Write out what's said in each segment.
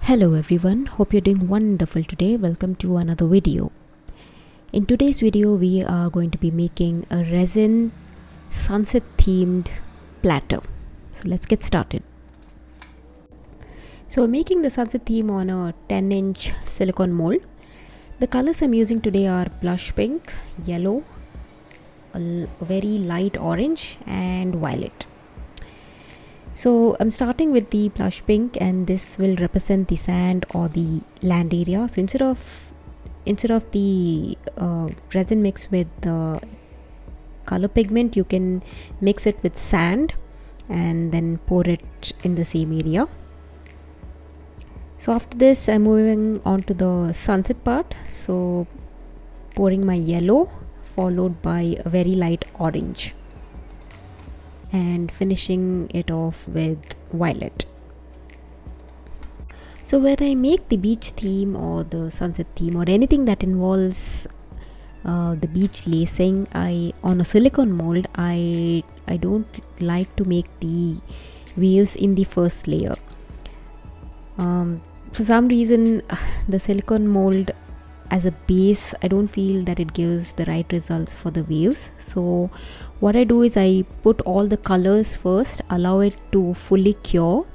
Hello everyone, hope you're doing wonderful today. Welcome to another video. In today's video we are going to be making a resin sunset themed platter. So let's get started. So I'm making the sunset theme on a 10-inch silicone mold. The colors I'm using today are blush pink, yellow, a very light orange and violet. So I'm starting with the blush pink, and this will represent the sand or the land area. So instead of the resin mixed with the color pigment, you can mix it with sand and then pour it in the same area. So after this I'm moving on to the sunset part. So pouring my yellow followed by a very light orange and finishing it off with violet. So when I make the beach theme or the sunset theme or anything that involves the beach lacing, on a silicone mold I don't like to make the waves in the first layer. For some reason the silicone mold as a base, I don't feel that it gives the right results for the waves. So what I do is I put all the colors first, allow it to fully cure,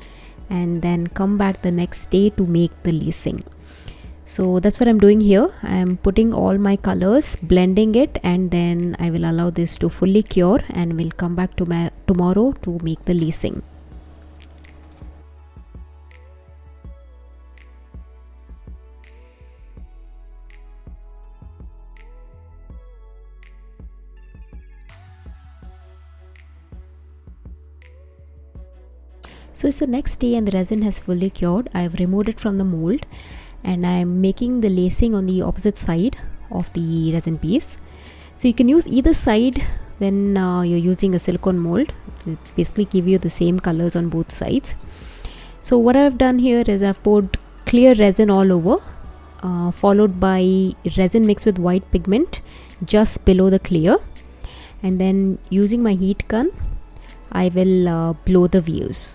and then come back the next day to make the lacing. So that's what I'm doing here. I'm putting all my colors, blending it, and then I will allow this to fully cure and will come back to tomorrow to make the lacing. So it's the next day and the resin has fully cured. I've removed it from the mold and I'm making the lacing on the opposite side of the resin piece. So you can use either side when you're using a silicone mold. It will basically give you the same colors on both sides. So what I've done here is I've poured clear resin all over, followed by resin mixed with white pigment just below the clear, and then using my heat gun I will blow the views.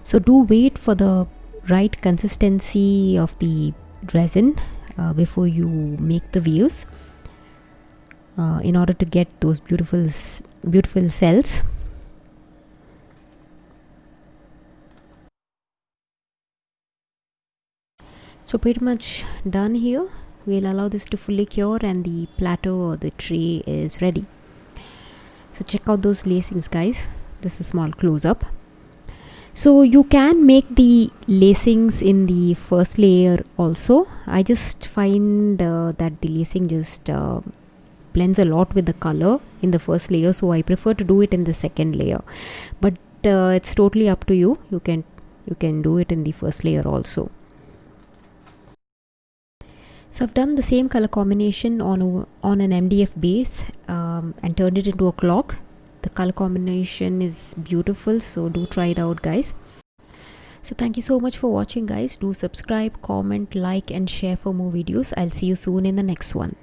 So do wait for the right consistency of the resin before you make the views in order to get those beautiful cells. So pretty much done here. We'll allow this to fully cure and the platter or the tray is ready. So check out those lacings, guys. This is a small close-up. So you can make the lacings in the first layer also. I just find that the lacing just blends a lot with the color in the first layer, so I prefer to do it in the second layer. But it's totally up to you. You can do it in the first layer also. So I've done the same color combination on an MDF base and turned it into a clock. The color combination is beautiful, so do try it out, guys. So thank you so much for watching, guys. Do subscribe, comment, like and share for more videos. I'll see you soon in the next one.